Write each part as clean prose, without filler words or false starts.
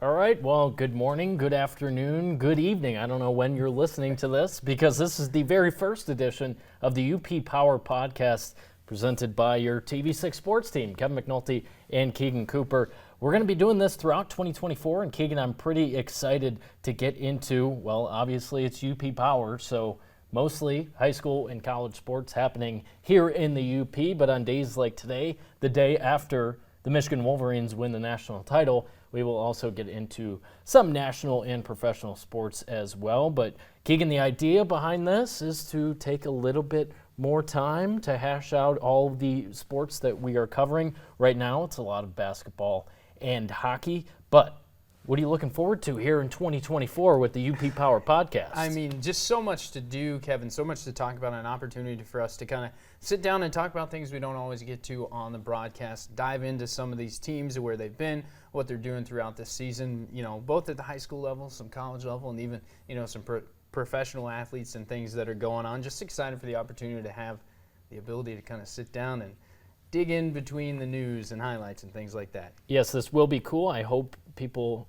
All right, well, good morning, good afternoon, good evening. I don't know when you're listening to this because this is the very first edition of the UP Power Podcast presented by your TV6 sports team, Kevin McNulty and Keegan Cooper. We're going to be doing this throughout 2024, and Keegan, I'm pretty excited to get into, well, obviously it's UP Power, so mostly high school and college sports happening here in the UP, but on days like today, the day after the Michigan Wolverines win the national title, we will also get into some national and professional sports as well. But Keegan, the idea behind this is to take a little bit more time to hash out all of the sports that we are covering. Right now, it's a lot of basketball and hockey, but what are you looking forward to here in 2024 with the UP Power Podcast? I mean, just so much to do, Kevin, so much to talk about, an opportunity for us to kind of sit down and talk about things we don't always get to on the broadcast, dive into some of these teams, where they've been, what they're doing throughout the season, you know, both at the high school level, some college level, and even, you know, some professional athletes and things that are going on. Just excited for the opportunity to have the ability to kind of sit down and dig in between the news and highlights and things like that. Yes, this will be cool. I hope people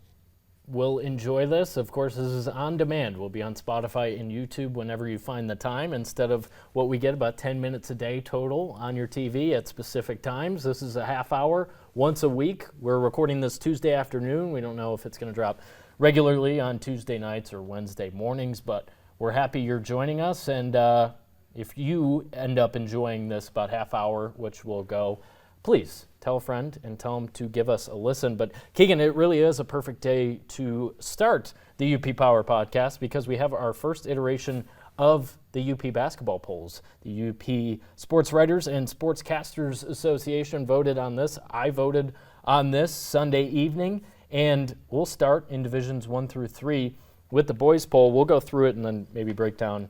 will enjoy this. Of course, this is on demand. We'll be on Spotify and YouTube whenever you find the time, instead of what we get about 10 minutes a day total on your TV at specific times. This is a half hour once a week. We're recording this Tuesday afternoon. We don't know if it's going to drop regularly on Tuesday nights or Wednesday mornings, but we're happy you're joining us. And if you end up enjoying this about half hour, which will go, please tell a friend and tell them to give us a listen. But Keegan, it really is a perfect day to start the UP Power Podcast because we have our first iteration of the UP basketball polls. The UP Sports Writers and Sportscasters Association voted on this. I voted on this Sunday evening, and we'll start in Divisions 1 through 3 with the boys poll. We'll go through it and then maybe break down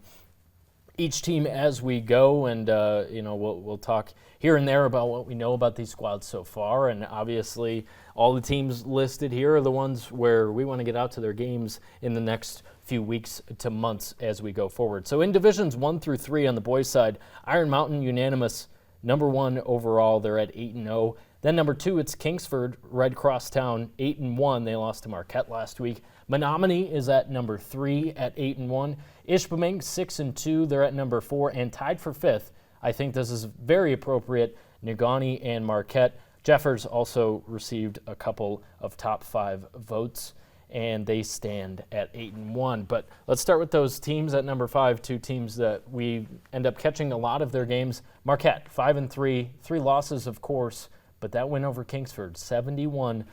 each team as we go, and we'll talk here and there about what we know about these squads so far. And obviously, all the teams listed here are the ones where we want to get out to their games in the next few weeks to months as we go forward. So in Divisions 1 through 3 on the boys' side, Iron Mountain unanimous number 1 overall. They're at 8-0. Then number 2, it's Kingsford, Red Cross Town, 8-1. They lost to Marquette last week. Menominee is at number 3 at 8-1. Ishpeming, 6-2. They're at number 4 and tied for 5th. I think this is very appropriate. Negaunee and Marquette. Jeffers also received a couple of top 5 votes, and they stand at 8-1. But let's start with those teams at number 5, 2 teams that we end up catching a lot of their games. Marquette, 5-3, 3 losses, of course, but that win over Kingsford, 71-69.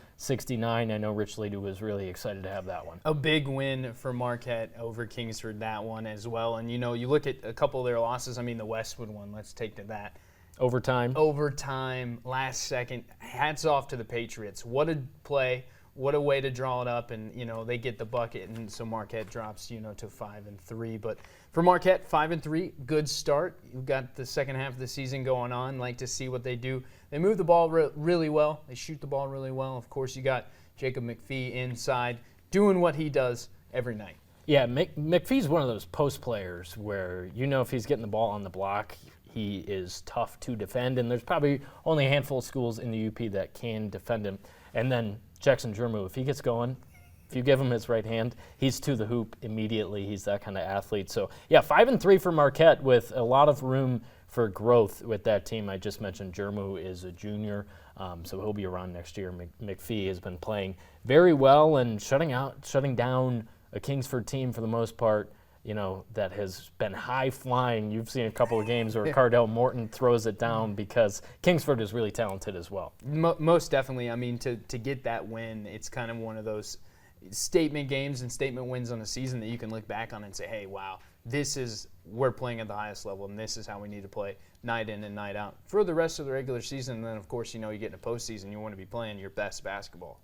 I know Rich Ledoux was really excited to have that one. A big win for Marquette over Kingsford, that one as well. And, you know, you look at a couple of their losses. I mean, the Westwood one, let's take to that. Overtime, last second. Hats off to the Patriots. What a play. What a way to draw it up, and, you know, they get the bucket, and so Marquette drops, you know, to 5-3. But for Marquette, 5-3, good start. You've got the second half of the season going on. Like to see what they do. They move the ball really well. They shoot the ball really well. Of course, you got Jacob McPhee inside doing what he does every night. Yeah, McPhee's one of those post players where, you know, if he's getting the ball on the block, he is tough to defend, and there's probably only a handful of schools in the UP that can defend him. And then Jackson Jermu, if he gets going, if you give him his right hand, he's to the hoop immediately. He's that kind of athlete. So, yeah, 5-3 for Marquette with a lot of room for growth with that team. I just mentioned Jermu is a junior, so he'll be around next year. McPhee has been playing very well and shutting down a Kingsford team for the most part, you know, that has been high-flying. You've seen a couple of games where Cardell Morton throws it down because Kingsford is really talented as well. Most definitely. I mean, to get that win, it's kind of one of those statement games and statement wins on a season that you can look back on and say, hey, wow, we're playing at the highest level, and this is how we need to play night in and night out for the rest of the regular season. And then, of course, you know, you get in a postseason, you want to be playing your best basketball.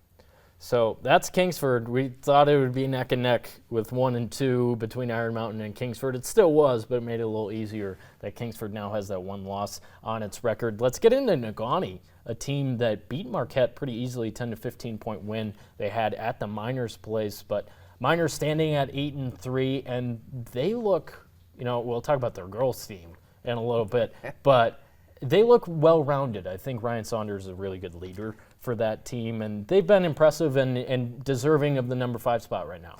So that's Kingsford. We thought it would be neck and neck with 1 and 2 between Iron Mountain and Kingsford. It still was, but it made it a little easier that Kingsford now has that 1 loss on its record. Let's get into Negaunee, a team that beat Marquette pretty easily, 10 to 15-point win they had at the Miners' place. But Miners standing at 8-3, and they look, you know, we'll talk about their girls' team in a little bit, but they look well-rounded. I think Ryan Saunders is a really good leader for that team, and they've been impressive and deserving of the number 5 spot right now.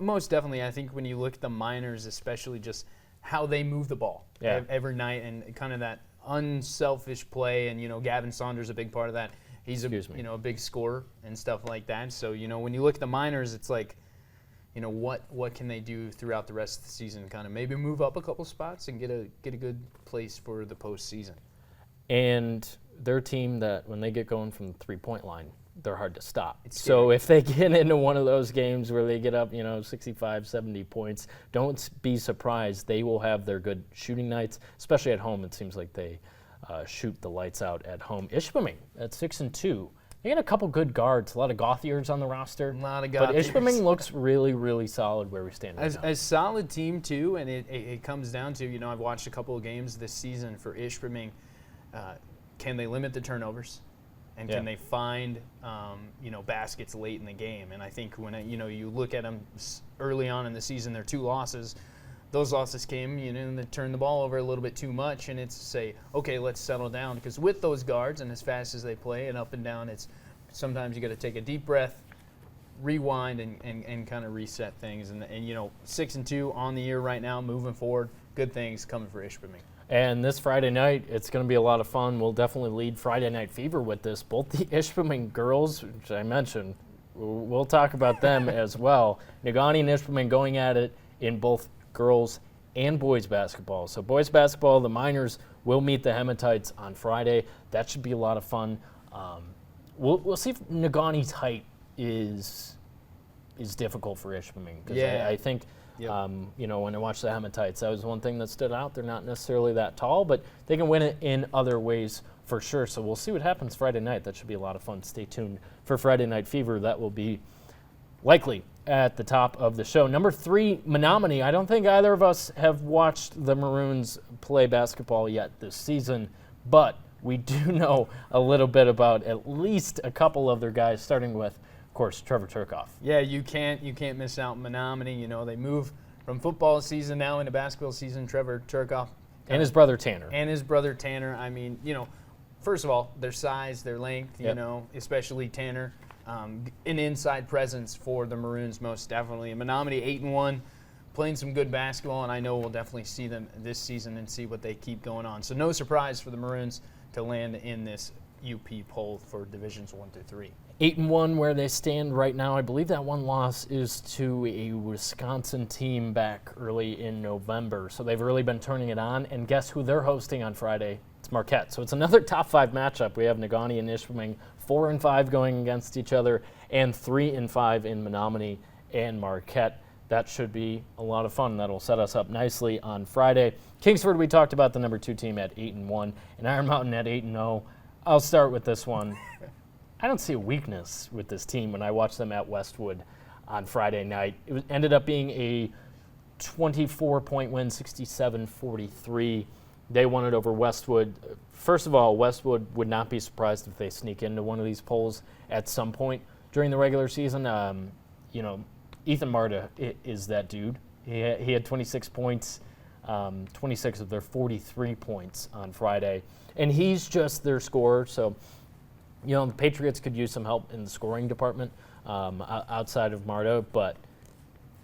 Most definitely. I think when you look at the Miners, especially just how they move the ball every night and kind of that unselfish play, and Gavin Saunders a big part of that. He's a big scorer and stuff like that. So when you look at the Miners, it's like what can they do throughout the rest of the season? Kind of maybe move up a couple spots and get a good place for the postseason. And they're a team that when they get going from the 3-point line, they're hard to stop. So if they get into one of those games where they get up 65, 70 points, don't be surprised. They will have their good shooting nights, especially at home. It seems like they shoot the lights out at home. Ishpeming at 6-2. They got a couple good guards, a lot of Gauthiers on the roster. A lot of But Gauthiers. Ishpeming looks really, really solid where we stand right now. A solid team, too, and it comes down to, I've watched a couple of games this season for Ishpeming. Can they limit the turnovers? And can they find, baskets late in the game? And I think when, you look at them early on in the season, their 2 losses, those losses came, and they turned the ball over a little bit too much, and it's say, okay, let's settle down. Because with those guards and as fast as they play and up and down, it's sometimes you got to take a deep breath, rewind, and kind of reset things. And 6-2 on the year right now, moving forward, good things coming for Ishpeming. And this Friday night, it's going to be a lot of fun. We'll definitely lead Friday Night Fever with this. Both the Ishpeming girls, which I mentioned, we'll talk about them as well. Negaunee and Ishpeming going at it in both girls and boys basketball. So boys basketball, the Miners will meet the Hematites on Friday. That should be a lot of fun. We'll see if Negaunee's height is difficult for Ishpeming. Yeah. I think... Yep. When I watched the Hematites, that was one thing that stood out. They're not necessarily that tall, but they can win it in other ways for sure. So we'll see what happens Friday night. That should be a lot of fun. Stay tuned for Friday Night Fever. That will be likely at the top of the show. Number 3, Menominee. I don't think either of us have watched the Maroons play basketball yet this season, but we do know a little bit about at least a couple of their guys, starting with, of course, Trevor Turkoff. Yeah, you can't miss out Menominee. They move from football season now into basketball season. Trevor Turkoff and his brother Tanner. I mean, first of all, their size, their length. Especially Tanner, an inside presence for the Maroons most definitely. And Menominee 8-1, playing some good basketball, and I know we'll definitely see them this season and see what they keep going on. So no surprise for the Maroons to land in this UP poll for Divisions 1 through 3. 8-1 where they stand right now. I believe that one loss is to a Wisconsin team back early in November. So they've really been turning it on. And guess who they're hosting on Friday? It's Marquette. So it's another top 5 matchup. We have Negaunee and Ishpeming 4-5 going against each other, and 3-5 in Menominee and Marquette. That should be a lot of fun. That'll set us up nicely on Friday. Kingsford, we talked about the number 2 team at 8-1, and Iron Mountain at 8-0. I'll start with this one. I don't see a weakness with this team when I watched them at Westwood on Friday night. It ended up being a 24-point win, 67-43. They won it over Westwood. First of all, Westwood would not be surprised if they sneak into one of these polls at some point during the regular season. Ethan Marta is that dude. He had 26 points, 26 of their 43 points on Friday. And he's just their scorer, so the Patriots could use some help in the scoring department outside of Marta, but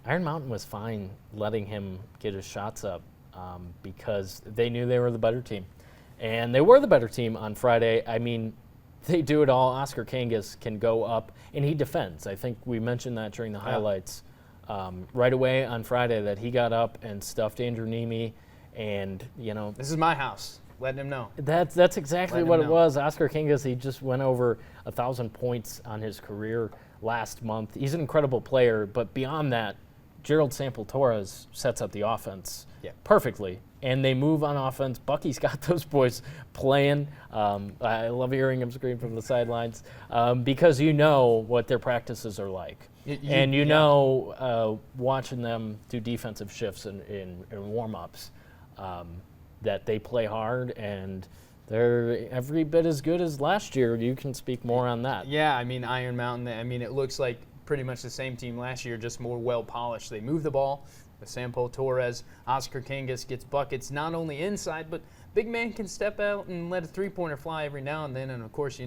Iron Mountain was fine letting him get his shots up because they knew they were the better team. And they were the better team on Friday. I mean, they do it all. Oscar Kangas can go up, and he defends. I think we mentioned that during the highlights right away on Friday, that he got up and stuffed Andrew Nemi, and, This is my house. Letting him know. That's exactly what it was. Oscar Kangas, he just went over 1,000 points on his career last month. He's an incredible player, but beyond that, Gerald Sample Torres sets up the offense perfectly, and they move on offense. Bucky's got those boys playing. I love hearing him scream from the sidelines because you know what their practices are like. Watching them do defensive shifts in warm-ups, that they play hard, and they're every bit as good as last year. You can speak more on that. Yeah, I mean, Iron Mountain, it looks like pretty much the same team last year, just more well-polished. They move the ball with Sampo Torres. Oscar Kangas gets buckets not only inside, but big man can step out and let a three-pointer fly every now and then. And, of course,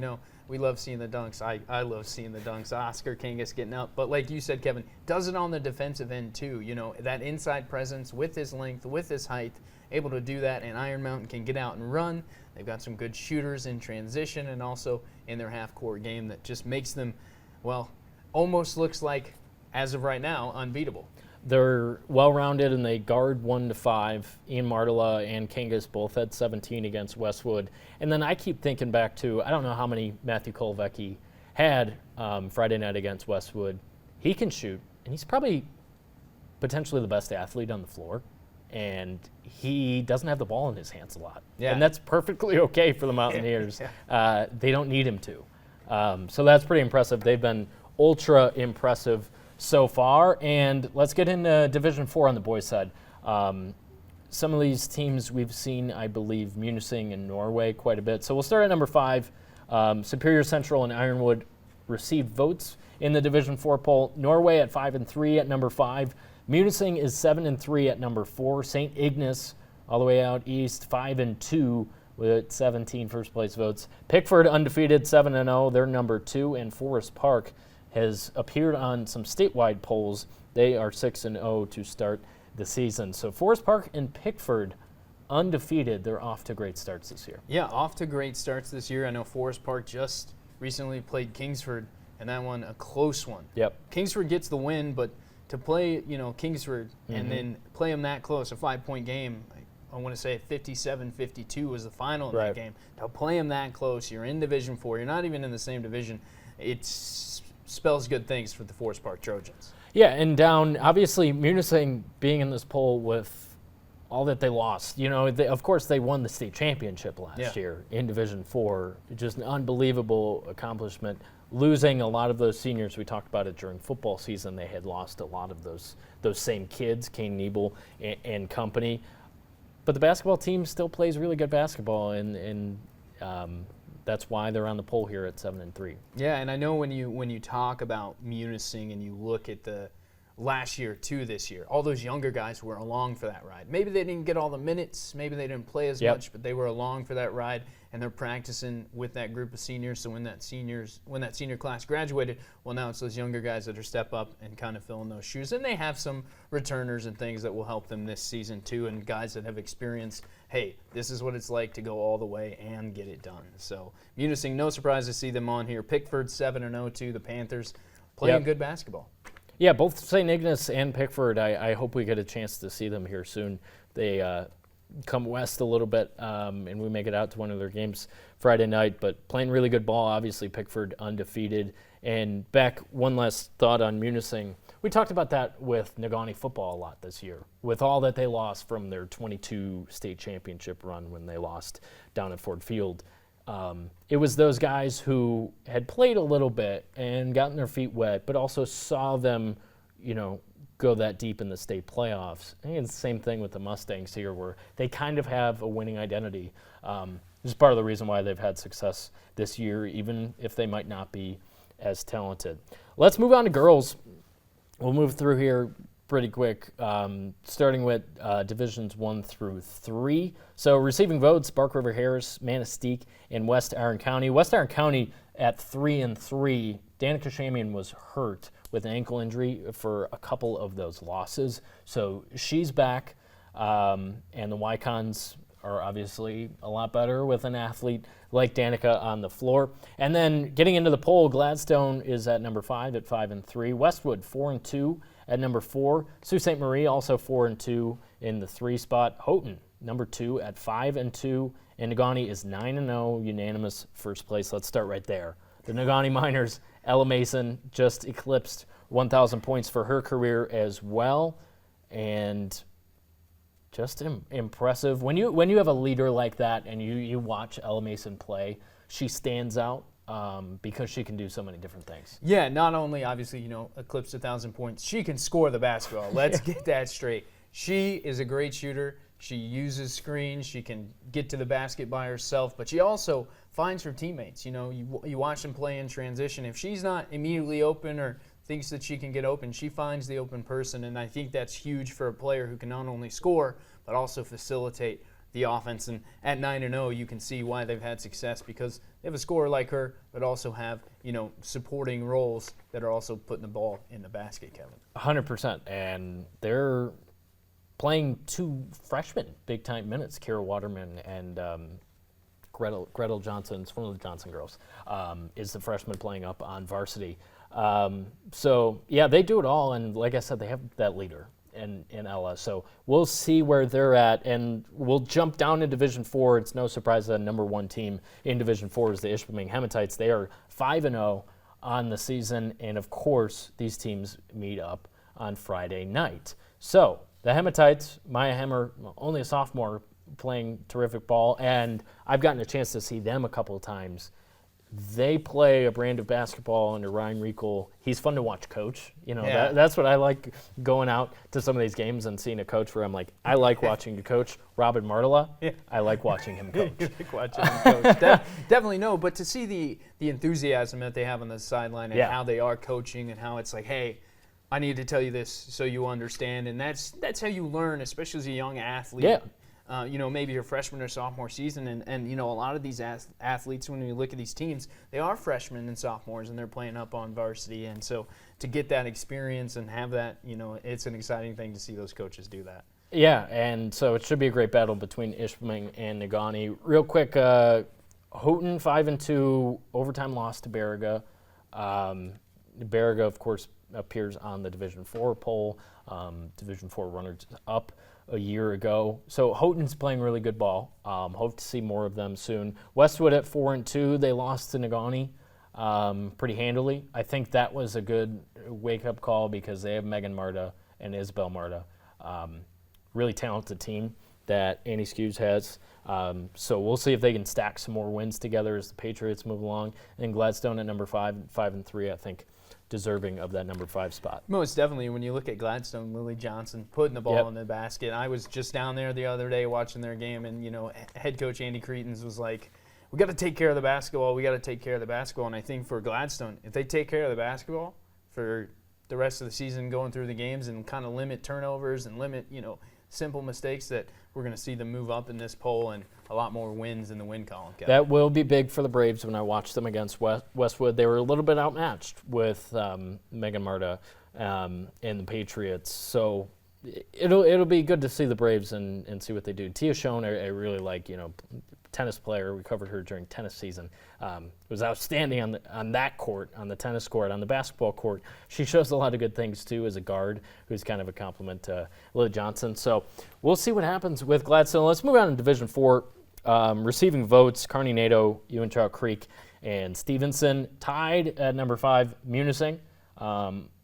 we love seeing the dunks. I love seeing the dunks. Oscar Kangas getting up. But like you said, Kevin, does it on the defensive end too. That inside presence with his length, with his height, able to do that. And Iron Mountain can get out and run. They've got some good shooters in transition and also in their half-court game that just makes them, well, almost looks like, as of right now, unbeatable. They're well-rounded, and they guard 1 to 5. Ian Martela and Kangas both had 17 against Westwood. And then I keep thinking back to, I don't know how many Matthew Kolovecki had Friday night against Westwood. He can shoot, and he's probably potentially the best athlete on the floor. And he doesn't have the ball in his hands a lot. Yeah. And that's perfectly okay for the Mountaineers. They don't need him to. So that's pretty impressive. They've been ultra impressive so far. And let's get into Division 4 on the boys' side. Some of these teams we've seen, I believe, Munising and Norway quite a bit. So we'll start at number 5. Superior Central and Ironwood received votes in the Division 4 poll. Norway at 5-3 at number 5. Munising is 7-3 at number 4. St. Ignace, all the way out east, 5-2 with 17 first-place votes. Pickford undefeated, 7-0. They're number 2. And Forest Park has appeared on some statewide polls. They are 6-0 to start the season. So Forest Park and Pickford undefeated. They're off to great starts this year. Yeah, off to great starts this year. I know Forest Park just recently played Kingsford, and that one a close one. Yep. Kingsford gets the win, but to play, Kingsford and then play them that close, a 5-point game, I want to say 57-52 was the final in that game. To play them that close, you're in Division 4, you're not even in the same division, it spells good things for the Forest Park Trojans. Yeah, and down, obviously, Munising being in this poll with all that they lost. Of course, they won the state championship last year in Division 4. Just an unbelievable accomplishment. Losing a lot of those seniors, we talked about it during football season, they had lost a lot of those same kids, Kane Niebel and company. But the basketball team still plays really good basketball, and that's why they're on the poll here at 7-3. Yeah, and I know when you talk about Munising and you look at the last year to this year, all those younger guys were along for that ride. Maybe they didn't get all the minutes, maybe they didn't play as much, but they were along for that ride, and they're practicing with that group of seniors. So when that senior class graduated, well, now it's those younger guys that are step up and kind of fill in those shoes. And they have some returners and things that will help them this season too, and guys that have experienced, hey, this is what it's like to go all the way and get it done. So Munising, no surprise to see them on here. Pickford 7-0 too, the Panthers playing good basketball. Yeah, both St. Ignace and Pickford, I hope we get a chance to see them here soon. They come west a little bit, and we make it out to one of their games Friday night, but playing really good ball. Obviously, Pickford undefeated. And Beck, one last thought on Munising. We talked about that with Negaunee football a lot this year, with all that they lost from their 22 state championship run when they lost down at Ford Field. It was those guys who had played a little bit and gotten their feet wet, but also saw them, go that deep in the state playoffs. I think it's the same thing with the Mustangs here, where they kind of have a winning identity. This is part of the reason why they've had success this year, even if they might not be as talented. Let's move on to girls. We'll move through here pretty quick, starting with Divisions 1 through 3. So receiving votes, Bark River Harris, Manistee, and West Iron County. West Iron County at 3-3. Danica Shamian was hurt with an ankle injury for a couple of those losses. So she's back, and the Wycons are obviously a lot better with an athlete like Danica on the floor. And then getting into the poll, Gladstone is at number 5 at 5-3. Westwood 4-2 at number 4. Sault Ste. Marie also 4-2 in the 3 spot. Houghton number 2 at 5-2. And Negaunee is 9-0, unanimous first place. Let's start right there. The Negaunee Miners, Ella Mason just eclipsed 1,000 points for her career as well. And just impressive. When you have a leader like that and you watch Ella Mason play, she stands out because she can do so many different things. Yeah, not only obviously, eclipsed 1,000 points, she can score the basketball. Let's get that straight. She is a great shooter. She uses screens. She can get to the basket by herself, but she also finds her teammates. You watch them play in transition. If she's not immediately open or thinks that she can get open, she finds the open person, and I think that's huge for a player who can not only score but also facilitate the offense. And at 9-0, you can see why they've had success, because they have a scorer like her, but also have, supporting roles that are also putting the ball in the basket, Kevin. 100%. And they're playing 2 freshmen big-time minutes, Kira Waterman and Gretel Johnson, it's one of the Johnson girls, is the freshman playing up on varsity. So, yeah, they do it all. And like I said, they have that leader in Ella. So we'll see where they're at. And we'll jump down to Division 4. It's no surprise that the number 1 team in Division 4 is the Ishpeming Hematites. They are 5-0 on the season. And, of course, these teams meet up on Friday night. So the Hematites, Maya Hemmer, only a sophomore, playing terrific ball, and I've gotten a chance to see them a couple of times. They play a brand of basketball under Ryan Riegel. He's fun to watch coach. That's what I like, going out to some of these games and seeing a coach where I'm like, I like watching the coach. Robin Martela, I like watching him coach. You like watching him coach. Definitely no, but to see the enthusiasm that they have on the sideline and how they are coaching and how it's like, hey, I need to tell you this so you understand, and that's how you learn, especially as a young athlete. Yeah. Maybe your freshman or sophomore season, and a lot of these athletes, when you look at these teams, they are freshmen and sophomores, and they're playing up on varsity, and so to get that experience and have that, it's an exciting thing to see those coaches do that. Yeah, and so it should be a great battle between Ishpeming and Negaunee. Real quick, Houghton 5-2, overtime loss to Baraga. Baraga, of course, appears on the Division 4 poll. Division 4 runners up a year ago. So Houghton's playing really good ball. Hope to see more of them soon. Westwood at 4-2. They lost to Negaunee pretty handily. I think that was a good wake-up call because they have Megan Marta and Isabel Marta. Really talented team that Annie Skews has. So we'll see if they can stack some more wins together as the Patriots move along. And Gladstone at number 5-3, I think, deserving of that number 5 spot. Most definitely. When you look at Gladstone, Lily Johnson putting the ball in the basket. I was just down there the other day watching their game, and head coach Andy Cretans was like, we got to take care of the basketball. We got to take care of the basketball. And I think for Gladstone, if they take care of the basketball for the rest of the season, going through the games and kind of limit turnovers and limit simple mistakes, that we're going to see them move up in this poll and a lot more wins in the win column. Kevin. That will be big for the Braves. When I watched them against Westwood, they were a little bit outmatched with Megan Marta and the Patriots. So it'll be good to see the Braves and see what they do. Tia Schoen, I really like, tennis player. We covered her during tennis season. Was outstanding on that court, on the tennis court, on the basketball court. She shows a lot of good things, too, as a guard, who's kind of a compliment to Lily Johnson. So we'll see what happens with Gladstone. Let's move on to Division 4. Receiving votes, Kearney Nadeau, Uintah Creek, and Stevenson. Tied at number 5, Munising,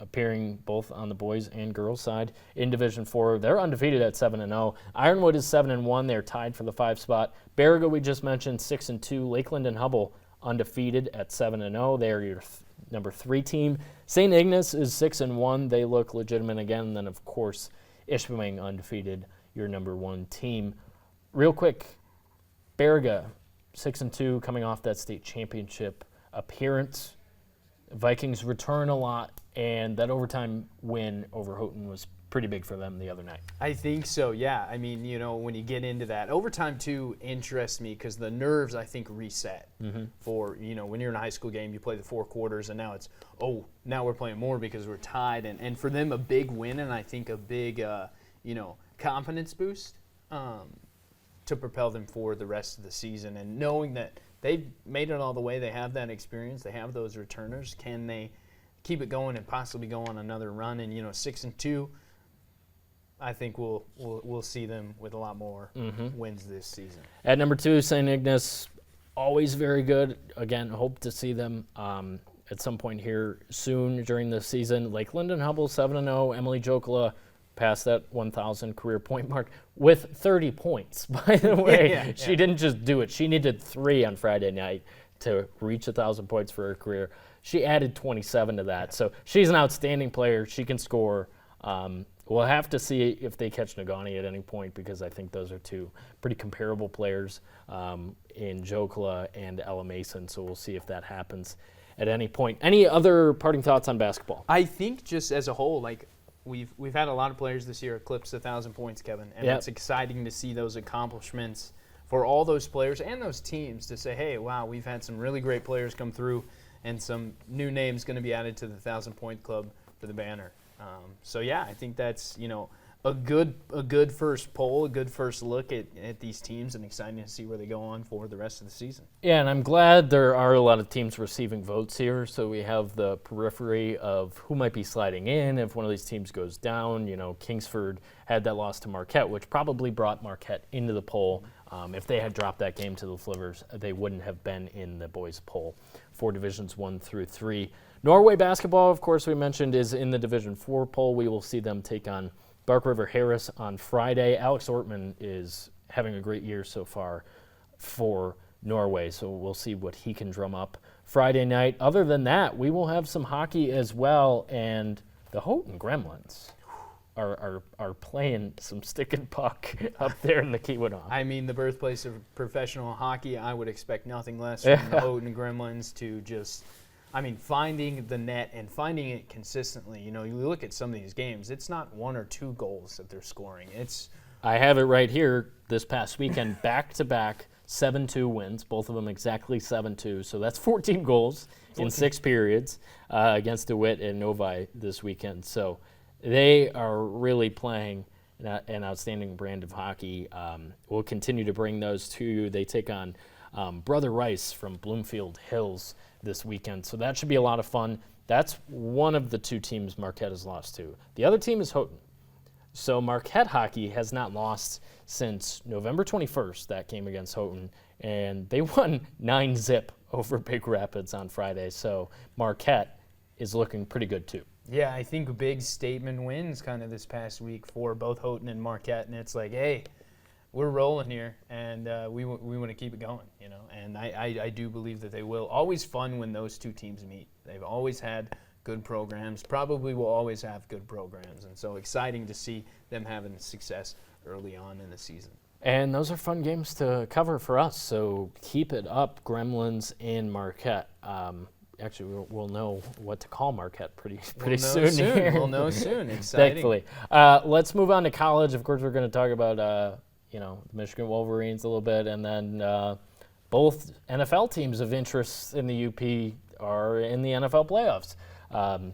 appearing both on the boys and girls side in Division 4. They're undefeated at 7-0. Ironwood is 7-1. They're tied for the 5 spot. Baraga, we just mentioned, 6-2. Lakeland and Hubble undefeated at 7-0. They are your number 3 team. St. Ignace is 6-1. They look legitimate again. And then, of course, Ishpeming undefeated, your number 1 team. Real quick, Baraga, 6-2, coming off that state championship appearance. Vikings return a lot, and that overtime win over Houghton was pretty big for them the other night. I think so, yeah. I mean, when you get into that, overtime, too, interests me because the nerves, I think, reset for, when you're in a high school game, you play the 4 quarters, and now it's, now we're playing more because we're tied. And for them, a big win, and I think a big, confidence boost to propel them forward the rest of the season. And knowing that they've made it all the way, they have that experience, they have those returners. Can they keep it going and possibly go on another run? And 6-2, I think we'll see them with a lot more wins this season. At number 2, St. Ignace, always very good. Again, hope to see them at some point here soon during the season. Lakeland and Hubble 7-0. Emily Jokela passed that 1,000 career point mark with 30 points, by the way. She didn't just do it. She needed 3 on Friday night to reach 1,000 points for her career. She added 27 to that. So she's an outstanding player. She can score. We'll have to see if they catch Negaunee at any point because I think those are 2 pretty comparable players in Jokela and Ella Mason. So we'll see if that happens at any point. Any other parting thoughts on basketball? I think just as a whole, we've had a lot of players this year eclipse 1,000 points, Kevin, and Yep. it's exciting to see those accomplishments for all those players and those teams to say, hey, wow, we've had some really great players come through, and some new names going to be added to the 1,000-point club for the banner. So yeah, I think that's a good first poll, a good first look at these teams, and exciting to see where they go on for the rest of the season. Yeah, and I'm glad there are a lot of teams receiving votes here, so we have the periphery of who might be sliding in if one of these teams goes down. Kingsford had that loss to Marquette, which probably brought Marquette into the poll. If they had dropped that game to the Flivers, they wouldn't have been in the boys' poll for Divisions 1 through 3. Norway basketball, of course, we mentioned, is in the Division 4 poll. We will see them take on Bark River Harris on Friday. Alex Ortman is having a great year so far for Norway, so we'll see what he can drum up Friday night. Other than that, we will have some hockey as well, and the Houghton Gremlins are playing some stick and puck up there in the Keweenaw. I mean, the birthplace of professional hockey, I would expect nothing less from the Houghton Gremlins to just, finding the net and finding it consistently. You look at some of these games, it's not 1 or 2 goals that they're scoring. I have it right here. This past weekend, back-to-back 7-2 wins, both of them exactly 7-2. So that's 14 goals in 6 periods against DeWitt and Novi this weekend. So they are really playing an outstanding brand of hockey. We'll continue to bring those to you. They take on Brother Rice from Bloomfield Hills this weekend. So that should be a lot of fun. That's one of the 2 teams Marquette has lost to. The other team is Houghton. So Marquette hockey has not lost since November 21st, that game against Houghton, and they won 9-0 over Big Rapids on Friday. So Marquette is looking pretty good too. Yeah, I think big statement wins kind of this past week for both Houghton and Marquette, and it's like, hey, we're rolling here, and we want to keep it going, And I do believe that they will. Always fun when those 2 teams meet. They've always had good programs, probably will always have good programs, and so exciting to see them having success early on in the season. And those are fun games to cover for us, so keep it up, Gremlins in Marquette. Actually, we'll know what to call Marquette pretty soon. We'll know soon. Exciting. Thankfully. Let's move on to college. Of course, we're going to talk about the Michigan Wolverines a little bit, and then both NFL teams of interest in the UP are in the NFL playoffs.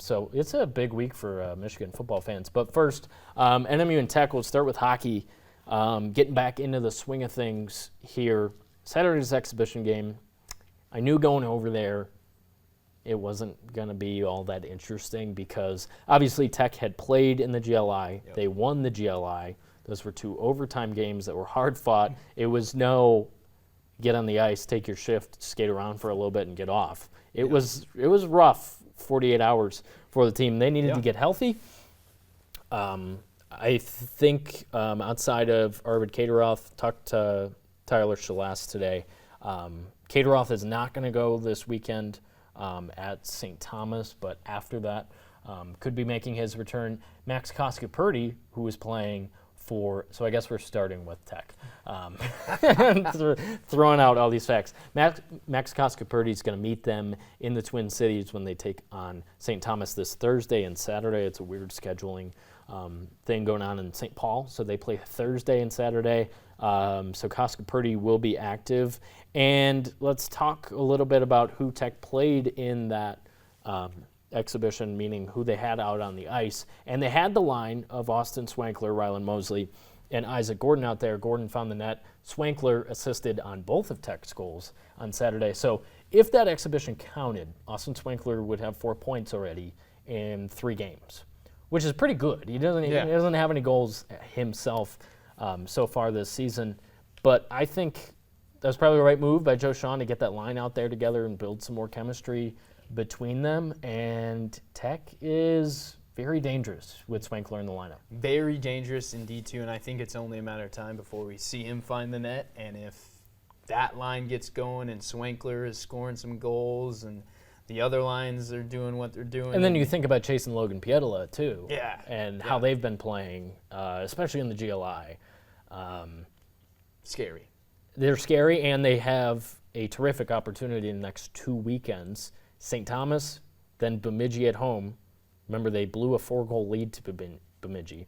So it's a big week for Michigan football fans. But first, NMU and Tech, we'll start with hockey. Getting back into the swing of things here. Saturday's exhibition game. I knew going over there it wasn't going to be all that interesting because obviously Tech had played in the GLI. Yep. They won the GLI. Those were 2 overtime games that were hard fought. It was no get on the ice, take your shift, skate around for a little bit and get off. It was rough 48 hours for the team. They needed to get healthy. I think outside of Arvid Kateroth, talked to Tyler Shalast today. Kateroth is not going to go this weekend at St. Thomas, but after that could be making his return. Max Koskapurdy, who is playing so I guess we're starting with Tech. Throwing out all these facts. Max Koskapurdy is going to meet them in the Twin Cities when they take on St. Thomas this Thursday and Saturday. It's a weird scheduling thing going on in St. Paul, so they play Thursday and Saturday. So Koskapurdy will be active. And let's talk a little bit about who Tech played in that exhibition, meaning who they had out on the ice. And they had the line of Austin Swankler, Rylan Mosley, and Isaac Gordon out there. Gordon found the net. Swankler assisted on both of Tech's goals on Saturday. So if that exhibition counted, Austin Swankler would have 4 points already in 3 games, which is pretty good. He doesn't have any goals himself so far this season. But I think that was probably the right move by Joe Shawn to get that line out there together and build some more chemistry between them, and Tech is very dangerous with Swankler in the lineup. Very dangerous indeed, too, and I think it's only a matter of time before we see him find the net, and if that line gets going and Swankler is scoring some goals and the other lines are doing what they're doing. And then you think about Chase and Logan Pietola, too. Yeah. And how they've been playing, especially in the GLI. Scary. They're scary, and they have a terrific opportunity in the next 2 weekends. St. Thomas, then Bemidji at home, Remember, they blew a 4-goal lead to Bemidji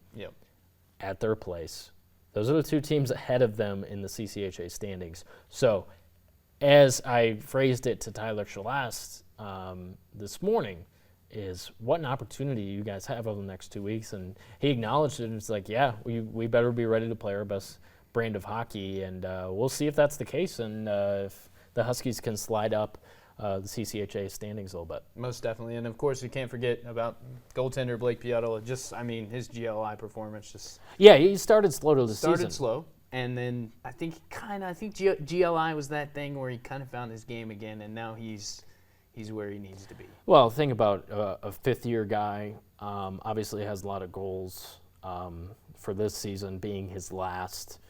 at their place. Those are the two teams ahead of them in the CCHA standings. So, as I phrased it to Tyler Shalast this morning, is what an opportunity you guys have over the next 2 weeks. And he acknowledged it, and it's like, yeah, we better be ready to play our best brand of hockey, and we'll see if that's the case, and if the Huskies can slide up the CCHA standings a little bit. Most definitely, and of course you can't forget about goaltender Blake Piettel. His GLI performance just he started slow to the season. Started slow, and then I think GLI was that thing where he kind of found his game again, and now he's where he needs to be. Well, think about a fifth-year guy. Obviously has a lot of goals for this season being his last.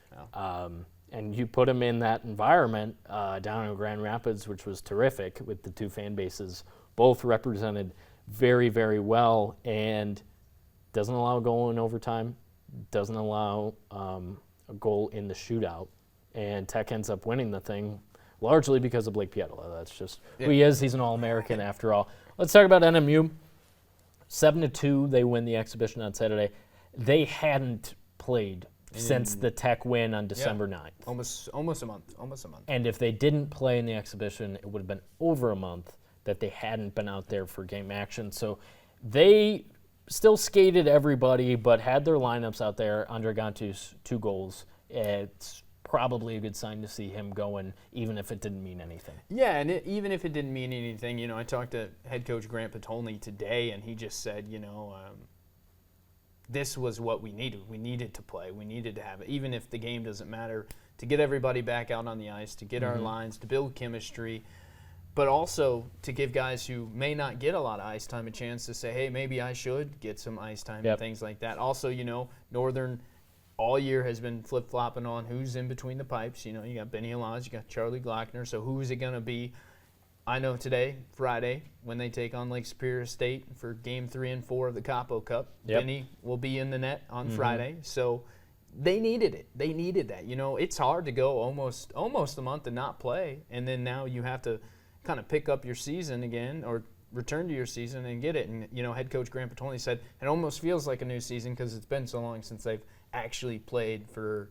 And you put him in that environment down in Grand Rapids, which was terrific with the two fan bases, both represented very, very well, and doesn't allow a goal in overtime, doesn't allow a goal in the shootout, and Tech ends up winning the thing largely because of Blake Piettel. That's just who he is. He's an All-American after all. Let's talk about NMU. 7-2, they win the exhibition on Saturday. They hadn't played since the Tech win on December 9th. Almost a month. And if they didn't play in the exhibition, it would have been over a month that they hadn't been out there for game action. So they still skated everybody, but had their lineups out there. Andre Gantu's 2 goals. It's probably a good sign to see him going, even if it didn't mean anything. Yeah, and even if it didn't mean anything, I talked to head coach Grant Patolny today, and he just said, this was what we needed. We needed to play. We needed to have it, even if the game doesn't matter, to get everybody back out on the ice, to get our lines, to build chemistry, but also to give guys who may not get a lot of ice time a chance to say, hey, maybe I should get some ice time and things like that. Also, Northern all year has been flip-flopping on who's in between the pipes. You got Benny Alaz, you got Charlie Glockner, so who is it going to be? I know today, Friday, when they take on Lake Superior State for Game 3 and 4 of the Capo Cup, Benny will be in the net on Friday. So they needed it. They needed that. It's hard to go almost a month and not play, and then now you have to kind of pick up your season again or return to your season and get it. And, head coach Grant Patolny said it almost feels like a new season because it's been so long since they've actually played for,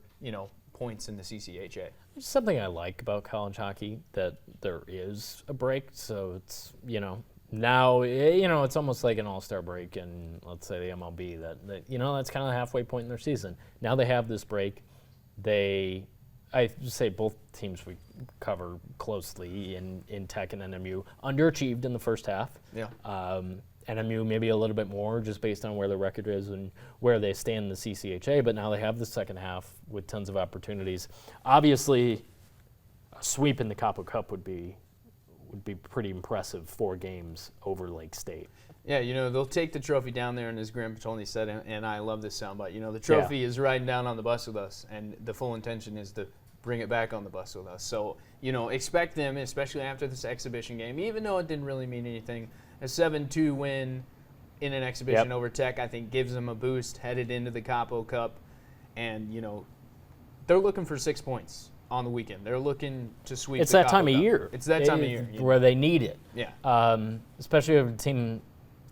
points in the CCHA. Something I like about college hockey, that there is a break. So it's, now, it's almost like an all-star break in, let's say, the MLB. That that's kind of the halfway point in their season. Now they have this break. I say both teams we cover closely in Tech and NMU underachieved in the first half. NMU maybe a little bit more just based on where the record is and where they stand in the CCHA, but now they have the second half with tons of opportunities. Obviously, a sweep in the Capo Cup would be pretty impressive, 4 games over Lake State. Yeah, they'll take the trophy down there, and as Graham Patolny said, and I love this soundbite, the trophy is riding down on the bus with us, and the full intention is to bring it back on the bus with us. So, expect them, especially after this exhibition game, even though it didn't really mean anything, a 7-2 win in an exhibition over Tech, I think, gives them a boost headed into the Capo Cup. And, they're looking for 6 points on the weekend. They're looking to sweep It's the that Capo time of Cup. year. It's that time of year. Where they need it. Yeah. Especially with a team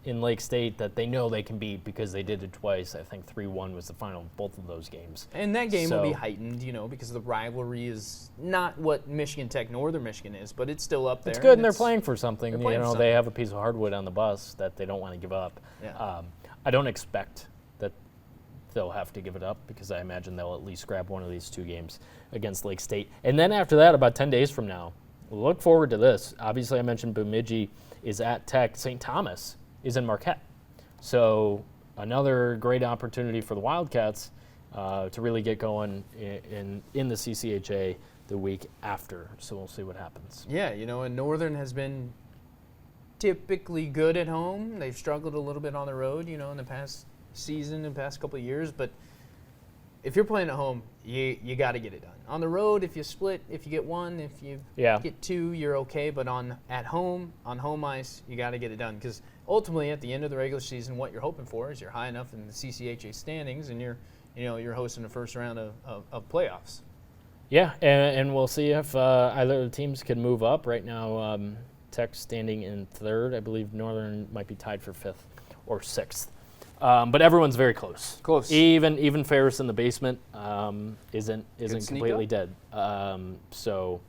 in Lake State that they know they can beat because they did it twice. I think 3-1 was the final of both of those games. And that game will be heightened, because the rivalry is not what Michigan Tech Northern Michigan is, but it's still up there. It's good, and they're playing for something. They have a piece of hardwood on the bus that they don't want to give up. Yeah. I don't expect that they'll have to give it up because I imagine they'll at least grab one of these 2 games against Lake State. And then after that, about 10 days from now, look forward to this. Obviously, I mentioned Bemidji is at Tech. St. Thomas is in Marquette. So another great opportunity for the Wildcats to really get going in the CCHA the week after. So we'll see what happens. Yeah, and Northern has been typically good at home. They've struggled a little bit on the road, in the past season, in the past couple of years. But if you're playing at home, you got to get it done. On the road, if you split, if you get 1, if you get 2, you're okay. But on home ice, you got to get it done because ultimately, at the end of the regular season, what you're hoping for is you're high enough in the CCHA standings, and you're hosting the first round of playoffs. Yeah, and we'll see if either of the teams can move up. Right now, Tech standing in 3rd. I believe Northern might be tied for 5th or 6th. But everyone's very close. Close. Even Ferris in the basement isn't sneak completely up. dead. So,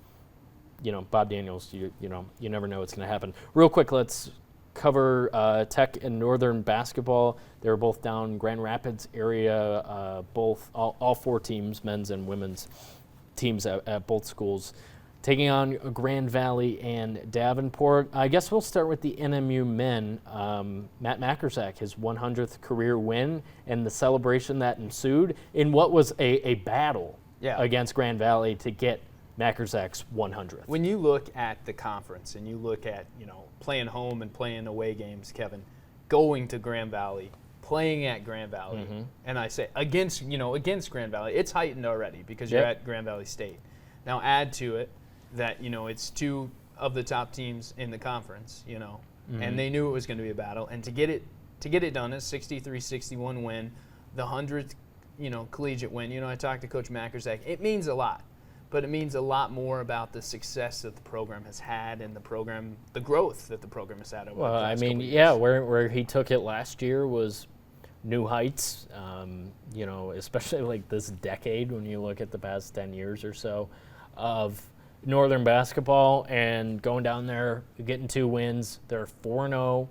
Bob Daniels, you never know what's going to happen. Real quick, let's cover Tech and Northern basketball. They were both down Grand Rapids area. All 4 teams, men's and women's teams at both schools, taking on Grand Valley and Davenport. I guess we'll start with the NMU men. Matt Makersack, his 100th career win, and the celebration that ensued in what was a battle against Grand Valley to get Makersack's 100th. When you look at the conference and you look at, playing home and playing away games, Kevin, going to Grand Valley, playing at Grand Valley, and I say against Grand Valley, it's heightened already because you're at Grand Valley State. Now add to it that, it's 2 of the top teams in the conference, and they knew it was going to be a battle. And to get it done, a 63-61 win, the 100th, collegiate win. I talked to Coach Makersack. It means a lot, but it means a lot more about the success that the program has had and the growth that the program has had over the past couple years. Where he took it last year was new heights, especially like this decade when you look at the past 10 years or so of Northern basketball, and going down there, getting 2 wins. They're 4-0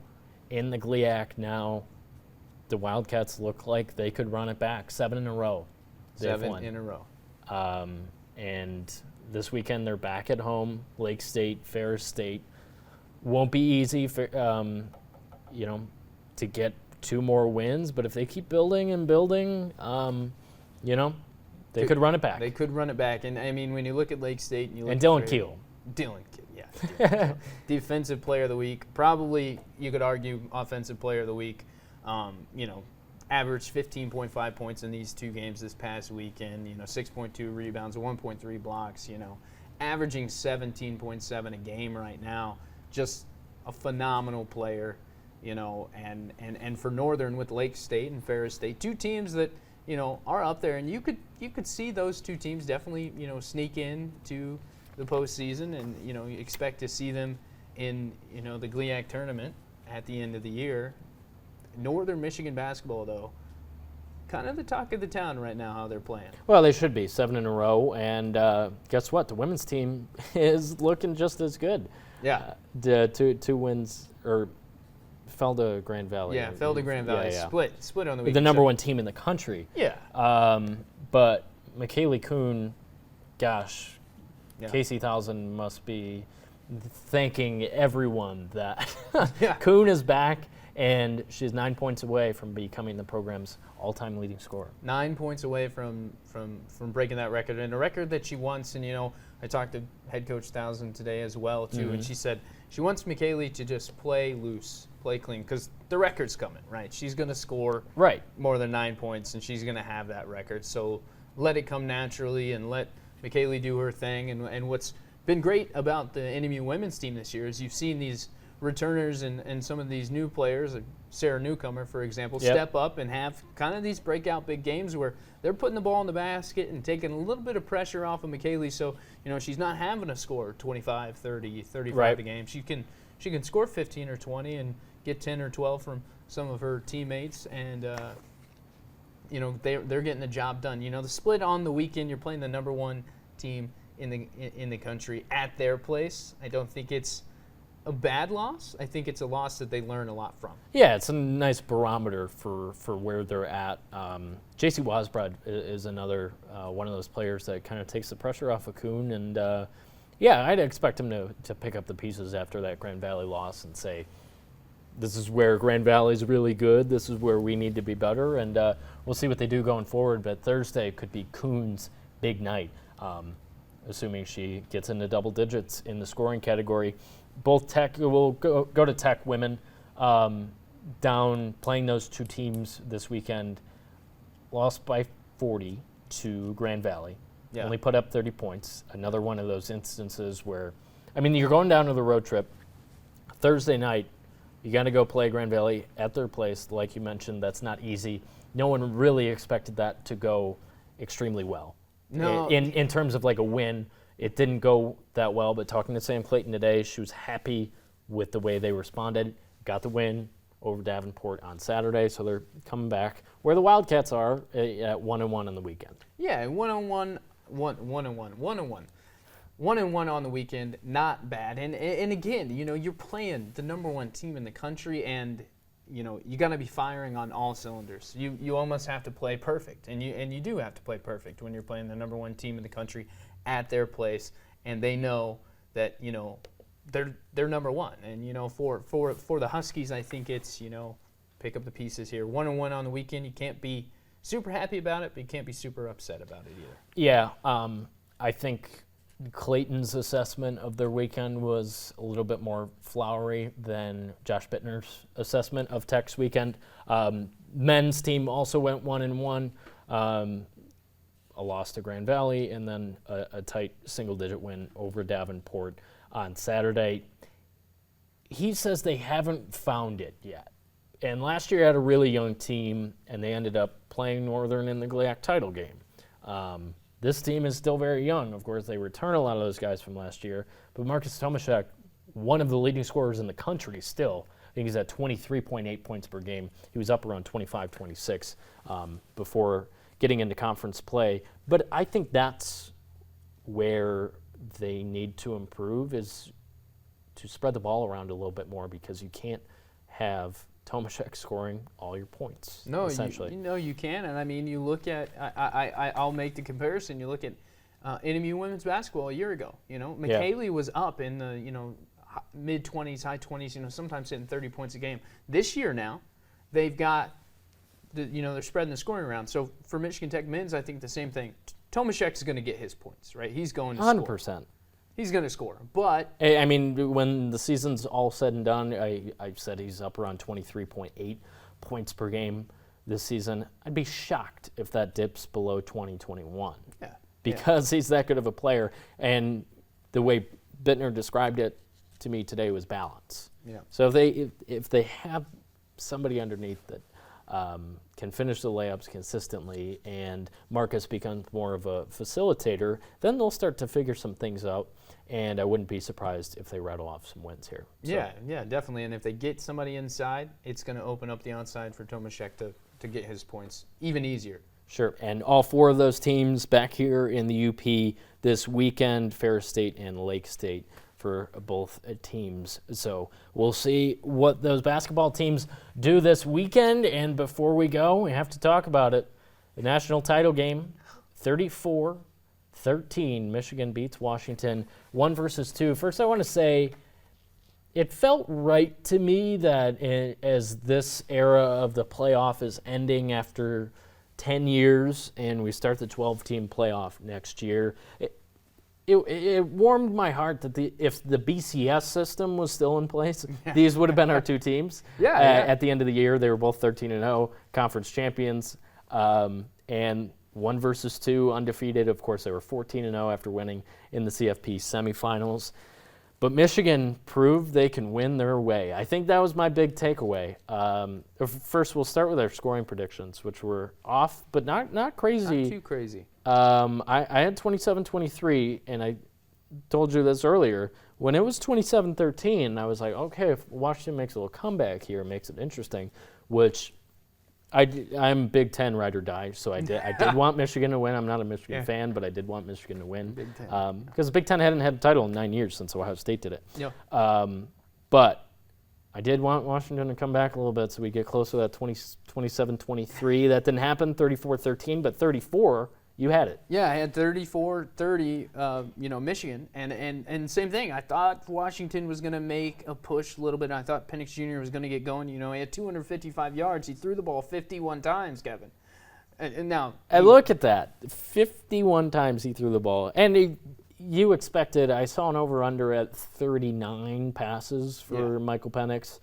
in the GLIAC now. The Wildcats look like they could run it back. 7 in a row. Seven in a row. And this weekend they're back at home. Lake State, Ferris State. Won't be easy for, to get 2 more wins, but if they keep building and building, they could run it back. They could run it back. And, I mean, when you look at Lake State and you look at Dylan Keel. Dylan Keel. Defensive player of the week. Probably, you could argue, offensive player of the week. Averaged 15.5 points in these 2 games this past weekend. 6.2 rebounds, 1.3 blocks. Averaging 17.7 a game right now. Just a phenomenal player. And for Northern with Lake State and Ferris State, 2 teams that are up there, and you could see those 2 teams definitely sneak in to the postseason, and you expect to see them in the GLIAC tournament at the end of the year. Northern Michigan basketball, though, kind of the talk of the town right now, how they're playing. Well, they should be 7 in a row, and guess what? The women's team is looking just as good. Yeah, the two wins or. Fell to Grand Valley. Yeah, fell to Grand Valley. Yeah. Split on the week. The number 1 team in the country. Yeah. But Makaylee Kuhn, gosh, Casey Thousand must be thanking everyone that Kuhn is back, and she's 9 points away from becoming the program's all-time leading scorer. 9 points away from breaking that record, and a record that she wants. And I talked to head coach Thousand today as well too, and she said she wants Makaylee to just play loose, play clean, because the record's coming, right? She's going to score more than 9 points, and she's going to have that record. So let it come naturally, and let Makaylee do her thing. And what's been great about the NMU women's team this year is you've seen these returners and some of these new players, like Sarah Newcomer, for example, step up and have kind of these breakout big games where they're putting the ball in the basket and taking a little bit of pressure off of Makaylee. So, she's not having to score 25, 30, 35 a game. She can score 15 or 20 and get 10 or 12 from some of her teammates, and they're getting the job done. The split on the weekend, you're playing the number 1 team in the country at their place. I don't think it's a bad loss. I think it's a loss that they learn a lot from. Yeah, it's a nice barometer for where they're at. J.C. Wasbrod is another one of those players that kind of takes the pressure off of Kuhn, and I'd expect him to pick up the pieces after that Grand Valley loss and say, this is where Grand Valley's really good, this is where we need to be better, and we'll see what they do going forward. But Thursday could be Kuhn's big night, assuming she gets into double digits in the scoring category. Both Tech, we'll go to Tech women, down playing those 2 teams this weekend, lost by 40 to Grand Valley. Yeah. Only put up 30 points. Another one of those instances where, you're going down to the road trip. Thursday night, you got to go play Grand Valley at their place. Like you mentioned, that's not easy. No one really expected that to go extremely well. No. In terms of like a win, it didn't go that well. But talking to Sam Clayton today, she was happy with the way they responded, got the win, over Davenport on Saturday, so they're coming back where the Wildcats are at 1-1 on the weekend. Yeah, 1-1 on the weekend, not bad. And again, you're playing the number one team in the country, and you got to be firing on all cylinders. You almost have to play perfect, and you do have to play perfect when you're playing the number one team in the country at their place, and they know that they're number one. And for the Huskies, I think it's pick up the pieces here. 1-1 on the weekend. You can't be super happy about it, but you can't be super upset about it either. Yeah, I think Clayton's assessment of their weekend was a little bit more flowery than Josh Bittner's assessment of Tech's weekend. Men's team also went 1-1, a loss to Grand Valley, and then a tight single-digit win over Davenport on Saturday. He says they haven't found it yet. And last year had a really young team, and they ended up playing Northern in the GLIAC title game. This team is still very young. Of course, they return a lot of those guys from last year. But Marcus Tomaszek, one of the leading scorers in the country still, I think he's at 23.8 points per game. He was up around 25, 26 before getting into conference play. But I think that's where they need to improve, is to spread the ball around a little bit more, because you can't have Tomaszek scoring all your points. No, essentially. You can. And I mean, you look at, I'll make the comparison. You look at NMU women's basketball a year ago. Makaylee was up in the mid-20s, high 20s. Sometimes hitting 30 points a game. This year now, they've got they're spreading the scoring around. So for Michigan Tech men's, I think the same thing. Tomaszek is going to get his points, right? He's going to 100%. score. He's going to score. But I mean, when the season's all said and done, I said he's up around 23.8 points per game this season. I'd be shocked if that dips below 2021. Yeah. Because he's that good of a player. And the way Bittner described it to me today was balance. Yeah. So if they have somebody underneath that can finish the layups consistently, and Marcus becomes more of a facilitator, then they'll start to figure some things out, and I wouldn't be surprised if they rattle off some wins here. So. Yeah, definitely. And if they get somebody inside, it's going to open up the outside for Tomaszek to get his points even easier. Sure, and all four of those teams back here in the UP this weekend, Ferris State and Lake State for both teams. So we'll see what those basketball teams do this weekend. And before we go, we have to talk about it. The national title game, 34-13. Michigan beats Washington 1-2. First, I want to say it felt right to me that as this era of the playoff is ending after 10 years and we start the 12-team playoff next year, it warmed my heart that if the BCS system was still in place, these would have been our two teams. At the end of the year, they were both 13-0 conference champions, and 1-2 undefeated. Of course, they were 14-0 after winning in the CFP semifinals. But Michigan proved they can win their way. I think that was my big takeaway. First, we'll start with our scoring predictions, which were off, but not crazy. Not too crazy. I had 27-23, and I told you this earlier. When it was 27-13, I was like, okay, if Washington makes a little comeback here, makes it interesting, which I'm Big Ten ride or die, so I did want Michigan to win. I'm not a Michigan fan, but I did want Michigan to win. Big Ten. Because the Big Ten hadn't had a title in 9 years since Ohio State did it. Yeah. But I did want Washington to come back a little bit so we get close to that 27-23. That didn't happen, 34-13, but 34, you had it. Yeah, I had 34-30, Michigan. And same thing. I thought Washington was going to make a push a little bit. I thought Penix Jr. was going to get going. He had 255 yards. He threw the ball 51 times, Kevin. And now look at that. 51 times he threw the ball. And you expected, I saw an over-under at 39 passes for Michael Penix,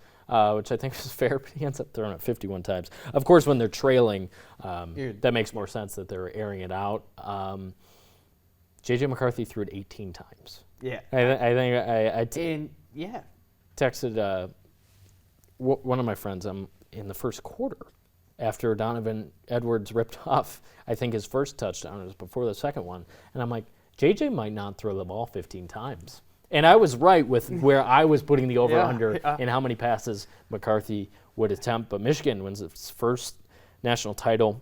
which I think is fair, but he ends up throwing it 51 times. Of course, when they're trailing, that makes more sense that they're airing it out. J.J. McCarthy threw it 18 times. Yeah. I think texted one of my friends in the first quarter after Donovan Edwards ripped off, I think, his first touchdown. It was before the second one. And I'm like, J.J. might not throw the ball 15 times. And I was right with where I was putting the over-under in how many passes McCarthy would attempt. But Michigan wins its first national title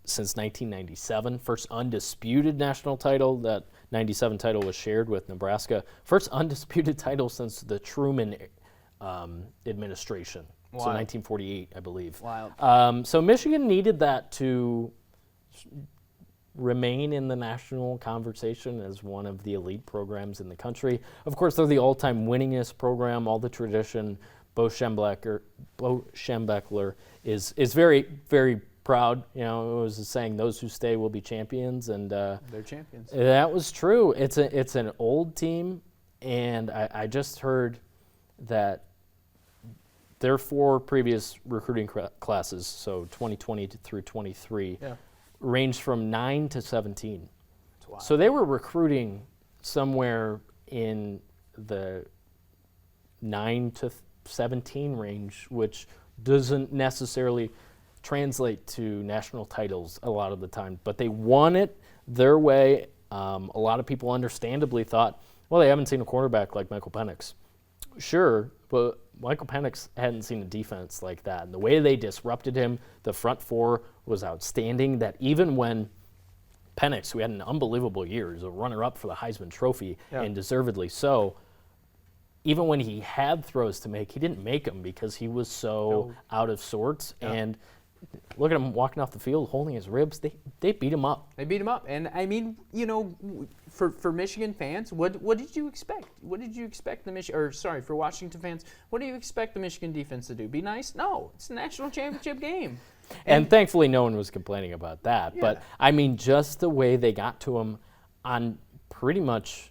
since 1997. First undisputed national title. That 97 title was shared with Nebraska. First undisputed title since the Truman administration. Wow. So 1948, I believe. Wild. So Michigan needed that to remain in the national conversation as one of the elite programs in the country. Of course, they're the all-time winningest program, all the tradition. Bo Schembechler is very, very proud. You know, it was a saying, "Those who stay will be champions," and they're champions. That was true. It's an old team, and I just heard that their 4 previous recruiting classes, so 2020 through 23, ranged from 9 to 17. Wow. So they were recruiting somewhere in the 9 to 17 range, which doesn't necessarily translate to national titles a lot of the time. But they won it their way. A lot of people understandably thought, well, they haven't seen a quarterback like Michael Penix. Sure, but Michael Penix hadn't seen a defense like that. And the way they disrupted him, the front 4 was outstanding. That even when Penix, who had an unbelievable year, is a runner-up for the Heisman Trophy, and deservedly so, even when he had throws to make, he didn't make them because he was so out of sorts. And look at him walking off the field, holding his ribs. They beat him up. They beat him up. And, I mean, you know, for Michigan fans, what did you expect? What did you expect for Washington fans, what do you expect the Michigan defense to do? Be nice? No. It's a national championship game. And thankfully no one was complaining about that. But, I mean, just the way they got to him on pretty much,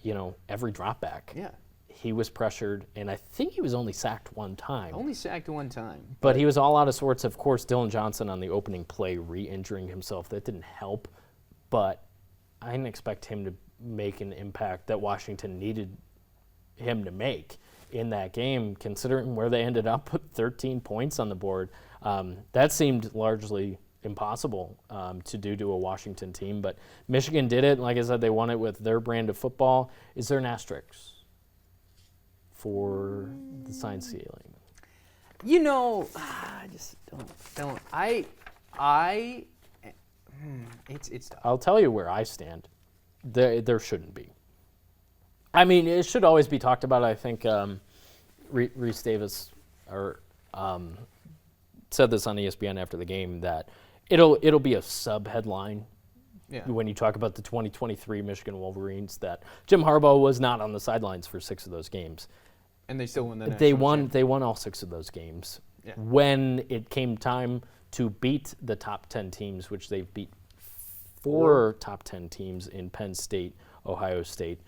you know, every drop back. Yeah. He was pressured, and I think he was only sacked one time. Only sacked one time. But he was all out of sorts. Of course, Dylan Johnson on the opening play re-injuring himself. That didn't help. But I didn't expect him to make an impact that Washington needed him to make in that game, considering where they ended up with 13 points on the board. That seemed largely impossible to do to a Washington team. But Michigan did it. Like I said, they won it with their brand of football. Is there an asterisk for the sign ceiling? You know, I just don't. It's tough. I'll tell you where I stand. There shouldn't be. I mean, it should always be talked about. I think Reese Davis said this on ESPN after the game that it'll be a sub-headline when you talk about the 2023 Michigan Wolverines that Jim Harbaugh was not on the sidelines for 6 of those games. And they still won the national championship. They won all 6 of those games. Yeah. When it came time to beat the top 10 teams, which they've beat 4 top 10 teams in Penn State, Ohio State,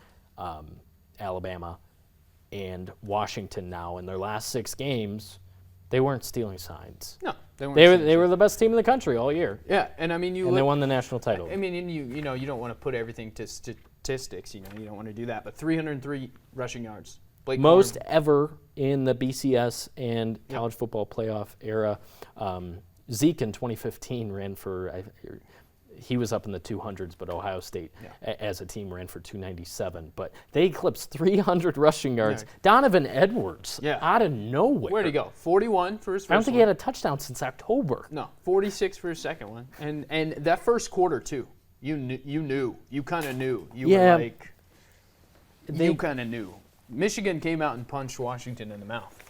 Alabama, and Washington now. In their last 6 games, they weren't stealing signs. No, they weren't. They were the best team in the country all year. Yeah, and I mean they won the national title. I mean, and you know you don't want to put everything to statistics. You know you don't want to do that. But 303 rushing yards. Most ever in the BCS and college football playoff era. Zeke in 2015 ran for, he was up in the 200s, but Ohio State as a team ran for 297. But they eclipsed 300 rushing yards. Yeah. Donovan Edwards, out of nowhere. Where'd he go? 41 for his first one. I don't think he had a touchdown since October. No, 46 for his second one. And that first quarter, too, you knew. You kind of knew. You were like, you kind of knew. Michigan came out and punched Washington in the mouth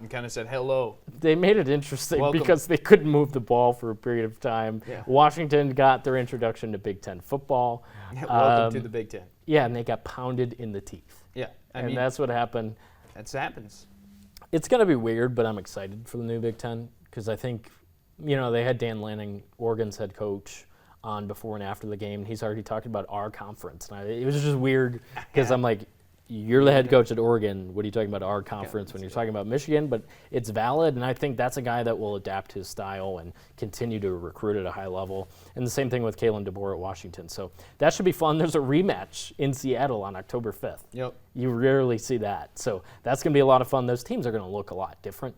and kind of said, hello. They made it interesting because they couldn't move the ball for a period of time. Yeah. Washington got their introduction to Big Ten football. Welcome to the Big Ten. Yeah, and they got pounded in the teeth. Yeah. I mean, mean, that's what happened. That happens. It's going to be weird, but I'm excited for the new Big Ten because I think, you know, they had Dan Lanning, Oregon's head coach, on before and after the game. He's already talked about our conference. And it was just weird because I'm like, you're the head coach at Oregon. What are you talking about our conference when you're talking about Michigan? But it's valid, and I think that's a guy that will adapt his style and continue to recruit at a high level. And the same thing with Kalen DeBoer at Washington. So that should be fun. There's a rematch in Seattle on October 5th. Yep. You rarely see that. So that's going to be a lot of fun. Those teams are going to look a lot different.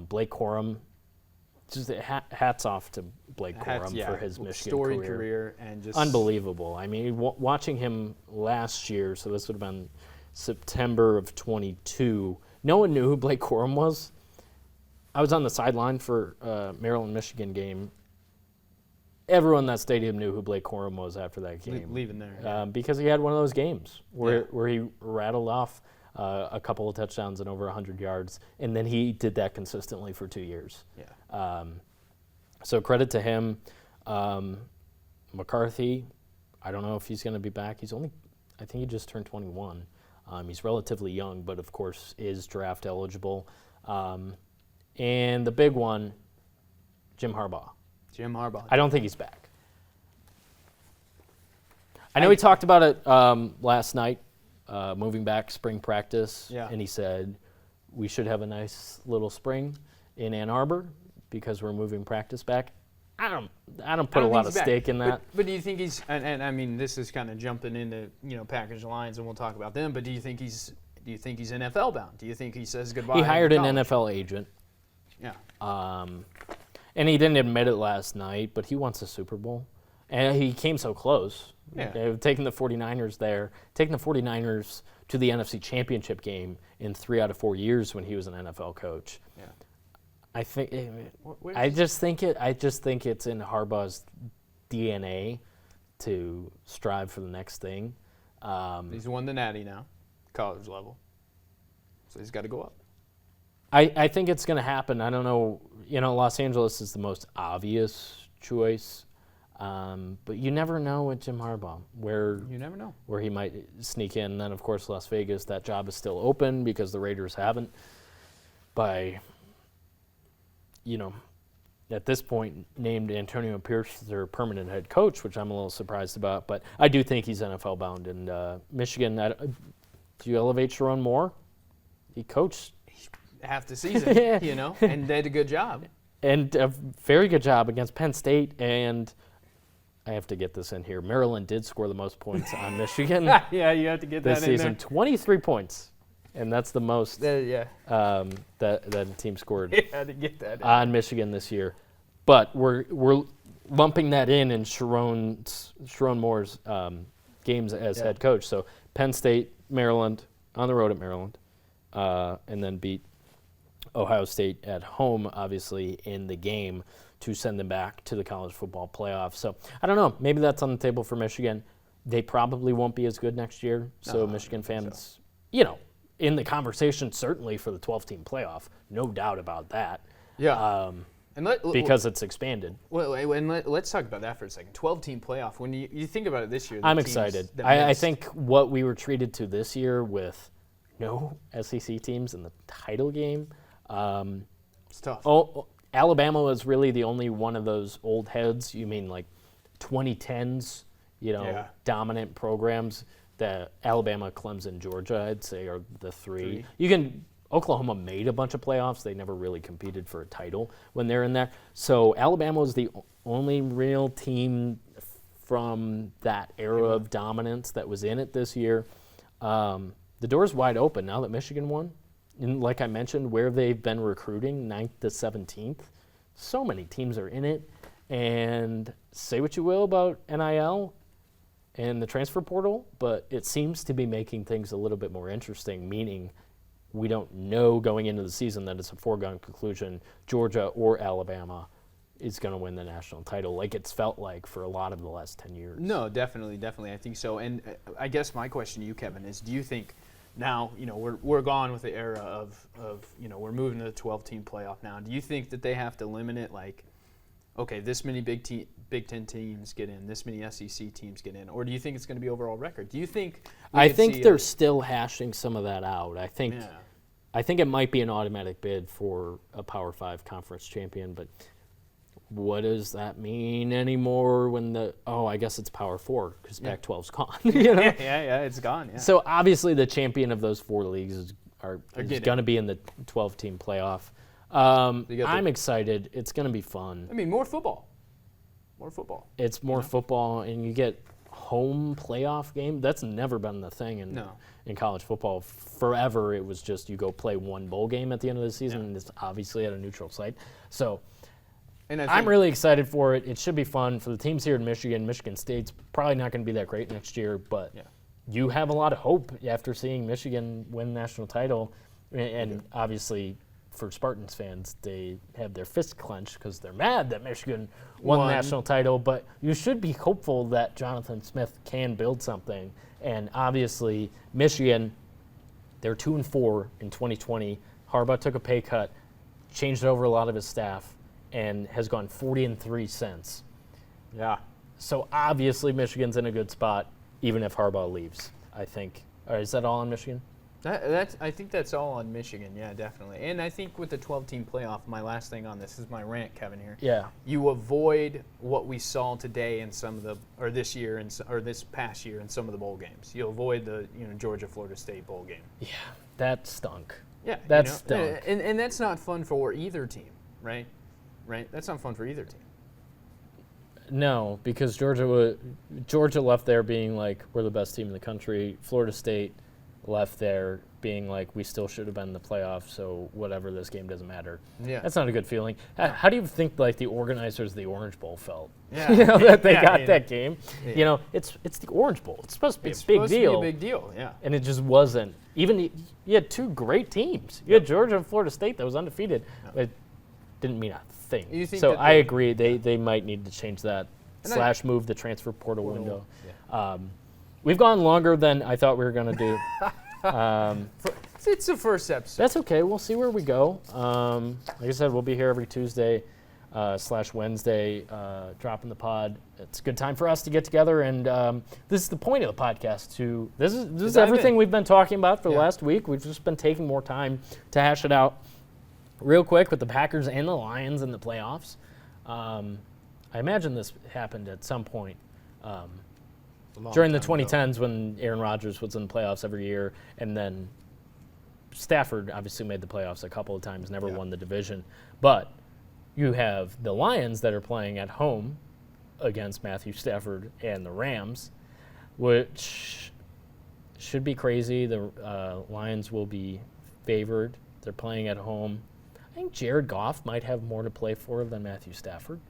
Blake Corum just hats off to Blake Corum for his Michigan storied career and just unbelievable. I mean, watching him last year, so this would have been September of 22. No one knew who Blake Corum was. I was on the sideline for Maryland-Michigan game. Everyone in that stadium knew who Blake Corum was after that game. Leaving there. Because he had one of those games where he rattled off a couple of touchdowns and over 100 yards, and then he did that consistently for 2 years. Yeah. So credit to him. McCarthy, I don't know if he's going to be back. I think he just turned 21. He's relatively young, but of course is draft eligible. And the big one, Jim Harbaugh. I don't think he's back. I know he talked about it last night, moving back spring practice, and he said we should have a nice little spring in Ann Arbor because we're moving practice back. I don't put a lot of stake in that. But do you think he's? And I mean, this is kind of jumping into Packers Lions, and we'll talk about them. But do you think he's NFL bound? Do you think he says goodbye? He hired an NFL agent. Yeah. And he didn't admit it last night, but he wants a Super Bowl. And he came so close. Yeah. Taking the 49ers there, taking the 49ers to the NFC Championship game in 3 out of 4 years when he was an NFL coach. Yeah. I just think it's in Harbaugh's DNA to strive for the next thing. He's won the Natty now, college level. So he's got to go up. I think it's going to happen. I don't know. Los Angeles is the most obvious choice, but you never know with Jim Harbaugh where he might sneak in. And then, of course, Las Vegas, that job is still open because the Raiders haven't, at this point, named Antonio Pierce their permanent head coach, which I'm a little surprised about. But I do think he's NFL bound. And Michigan, do you elevate Sharon Moore? He coached half the season, and did a good job. And a very good job against Penn State. And I have to get this in here. Maryland did score the most points on Michigan. Yeah, you have to get that this in season. 23 points. And that's the most that a team scored had to get that on Michigan this year. But we're lumping that in Sharon Moore's games as head coach. So Penn State, Maryland, on the road at Maryland, and then beat Ohio State at home, obviously, in the game to send them back to the college football playoff. So I don't know. Maybe that's on the table for Michigan. They probably won't be as good next year. So Michigan fans, in the conversation, certainly for the 12-team playoff, no doubt about that. Yeah. Because it's expanded. Well, and let's talk about that for a second. 12-team playoff. When you think about it this year, I'm excited. I think what we were treated to this year with no SEC teams in the title game. It's tough. Alabama was really the only one of those old heads. You mean like 2010s, dominant programs. The Alabama, Clemson, Georgia, I'd say, are the three. Oklahoma made a bunch of playoffs. They never really competed for a title when they're in there. So Alabama was the only real team from that era of dominance that was in it this year. The door's wide open now that Michigan won. And like I mentioned, where they've been recruiting, 9th to 17th, so many teams are in it. And say what you will about NIL and the transfer portal, but it seems to be making things a little bit more interesting, meaning we don't know going into the season that it's a foregone conclusion Georgia or Alabama is going to win the national title like it's felt like for a lot of the last 10 years. No, definitely. I think so. And I guess my question to you, Kevin, is do you think now, we're gone with the era of we're moving to the 12-team playoff now. Do you think that they have to limit it like, okay, this many Big Ten teams get in, this many SEC teams get in, or do you think it's going to be overall record? Do you think? I think they're still hashing some of that out. I think it might be an automatic bid for a Power 5 conference champion, but what does that mean anymore when I guess it's Power 4 because Pac-12's gone. Yeah, it's gone. Yeah. So obviously the champion of those 4 leagues is going to be in the 12-team playoff. I'm excited. It's going to be fun. I mean, more football. It's more football, and you get home playoff game. That's never been the thing in college football. Forever, it was just you go play one bowl game at the end of the season, and it's obviously at a neutral site. So And I'm really excited for it. It should be fun for the teams here in Michigan. Michigan State's probably not going to be that great next year, but you have a lot of hope after seeing Michigan win the national title. And obviously, for Spartans fans, they have their fists clenched because they're mad that Michigan won the national title. But you should be hopeful that Jonathan Smith can build something. And obviously, Michigan, they're 2-4 in 2020. Harbaugh took a pay cut, changed over a lot of his staff, and has gone 40-3 since. Yeah. So obviously Michigan's in a good spot, even if Harbaugh leaves, I think. Is that all on Michigan? I think that's all on Michigan, yeah, definitely. And I think with the 12-team playoff, my last thing on this is my rant, Kevin, here. Yeah. You avoid what we saw today in some of the, or this year, or this past year in some of the bowl games. You avoid the Georgia-Florida State bowl game. Yeah, that stunk. Yeah. That stunk. And that's not fun for either team, right? Right? That's not fun for either team. No, because Georgia left there being like, we're the best team in the country. Florida State left there being like, we still should have been in the playoffs, so whatever, this game doesn't matter. Yeah. That's not a good feeling. How do you think like the organizers of the Orange Bowl felt? Yeah. That they got that game? Yeah. It's the Orange Bowl. It's supposed to be a big deal. It's supposed to be a big deal, yeah. And it just wasn't. Even you had two great teams. You had Georgia and Florida State that was undefeated. But it didn't mean a thing. So I agree. They might need to change that / move the transfer portal window. Yeah. We've gone longer than I thought we were going to do. It's the first episode. That's okay. We'll see where we go. Like I said, we'll be here every Tuesday / Wednesday dropping the pod. It's a good time for us to get together, and this is the point of the podcast. This is everything we've been talking about for the last week. We've just been taking more time to hash it out. Real quick, with the Packers and the Lions in the playoffs, I imagine this happened at some point during the 2010s when Aaron Rodgers was in the playoffs every year, and then Stafford obviously made the playoffs a couple of times, never won the division. But you have the Lions that are playing at home against Matthew Stafford and the Rams, which should be crazy. The Lions will be favored. They're playing at home. I think Jared Goff might have more to play for than Matthew Stafford.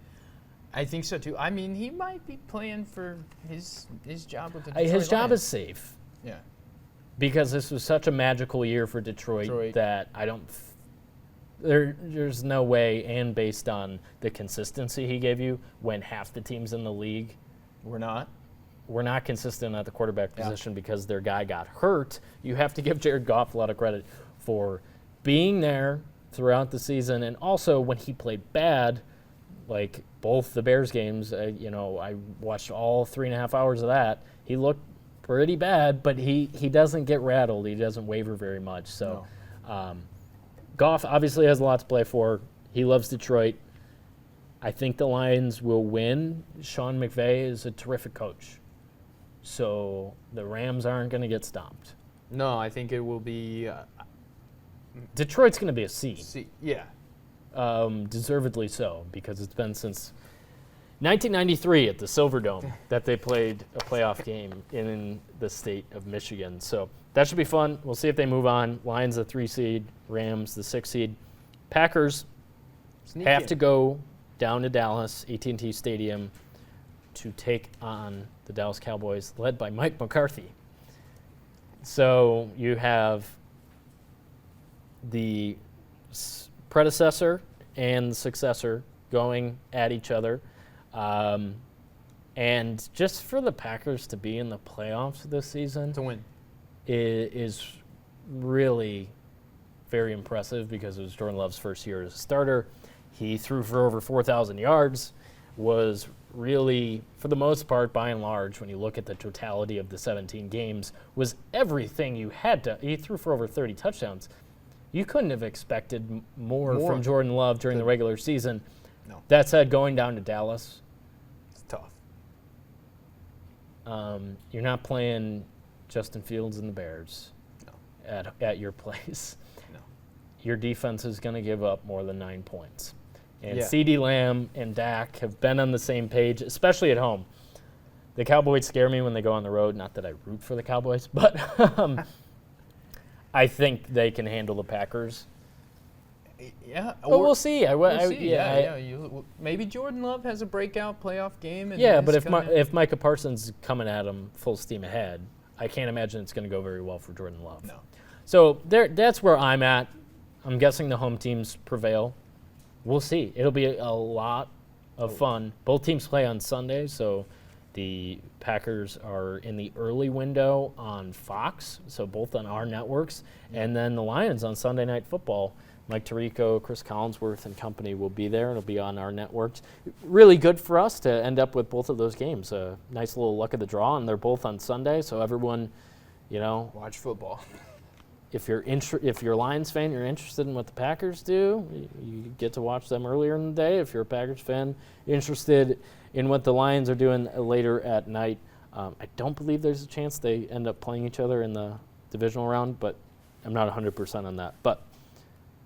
I think so too. I mean, he might be playing for his job with the Detroit His job Lions. is safe. Yeah. Because this was such a magical year for Detroit. That I don't. There's no way, and based on the consistency he gave you, when half the teams in the league We're not consistent at the quarterback position because their guy got hurt. You have to give Jared Goff a lot of credit for being there throughout the season, and also when he played bad, like both the Bears games, I watched all 3.5 hours of that. He looked pretty bad, but he doesn't get rattled. He doesn't waver very much. So Goff obviously has a lot to play for. He loves Detroit. I think the Lions will win. Sean McVay is a terrific coach. So the Rams aren't going to get stomped. No, I think it will be Detroit's going to be a seed. Yeah. Deservedly so, because it's been since 1993 at the Silverdome that they played a playoff game in the state of Michigan. So that should be fun. We'll see if they move on. Lions the 3 seed, Rams the 6 seed. Packers have to go down to Dallas, AT&T Stadium, to take on the Dallas Cowboys, led by Mike McCarthy. So you have the predecessor and the successor going at each other. And just for the Packers to be in the playoffs this season to win is really very impressive because it was Jordan Love's first year as a starter. He threw for over 4,000 yards, was really, for the most part, by and large, when you look at the totality of the 17 games, was everything you had to. He threw for over 30 touchdowns. You couldn't have expected more from Jordan Love during the regular season. No. That said, going down to Dallas, it's tough. You're not playing Justin Fields and the Bears at your place. No. Your defense is going to give up more than 9 points. And CeeDee Lamb and Dak have been on the same page, especially at home. The Cowboys scare me when they go on the road. Not that I root for the Cowboys, but I think they can handle the Packers. Yeah. But we'll see. We'll see. Maybe Jordan Love has a breakout playoff game. And but if Micah Parsons is coming at him full steam ahead, I can't imagine it's going to go very well for Jordan Love. No. So that's where I'm at. I'm guessing the home teams prevail. We'll see. It'll be a lot of fun. Both teams play on Sunday, so the Packers are in the early window on Fox, so both on our networks, and then the Lions on Sunday Night Football. Mike Tirico, Chris Collinsworth, and company will be there. It'll be on our networks. Really good for us to end up with both of those games. A nice little luck of the draw, and they're both on Sunday, so everyone, watch football. If you're a Lions fan, you're interested in what the Packers do, you get to watch them earlier in the day. If you're a Packers fan, interested in what the Lions are doing later at night. I don't believe there's a chance they end up playing each other in the divisional round, but I'm not 100% on that. But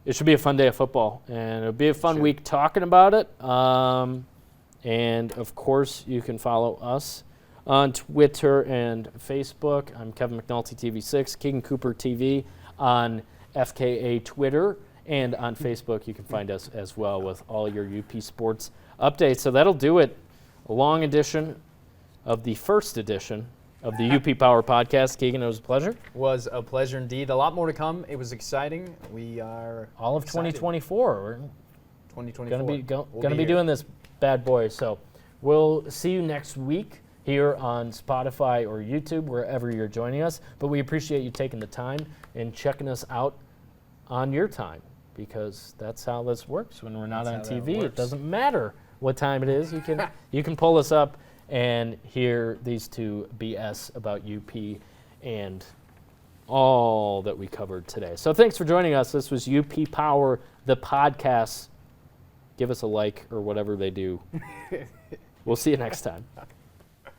it should be a fun day of football, and it'll be a fun week talking about it. And, of course, you can follow us on Twitter and Facebook. I'm Kevin McNulty, TV6, Keegan Cooper TV on FKA Twitter, and on Facebook you can find us as well with all your UP sports updates. So that'll do it. A long edition of the first edition of the UP Power Podcast. Keegan, it was a pleasure. Was a pleasure indeed. A lot more to come. It was exciting. We are all of excited. 2024. We're 2024. Going to be doing this bad boy. So we'll see you next week here on Spotify or YouTube, wherever you're joining us. But we appreciate you taking the time and checking us out on your time, because that's how this works. When we're not on TV, it doesn't matter what time it is. You can pull us up and hear these two BS about UP and all that we covered today. So thanks for joining us. This was UP Power, the podcast. Give us a like or whatever they do. We'll see you next time.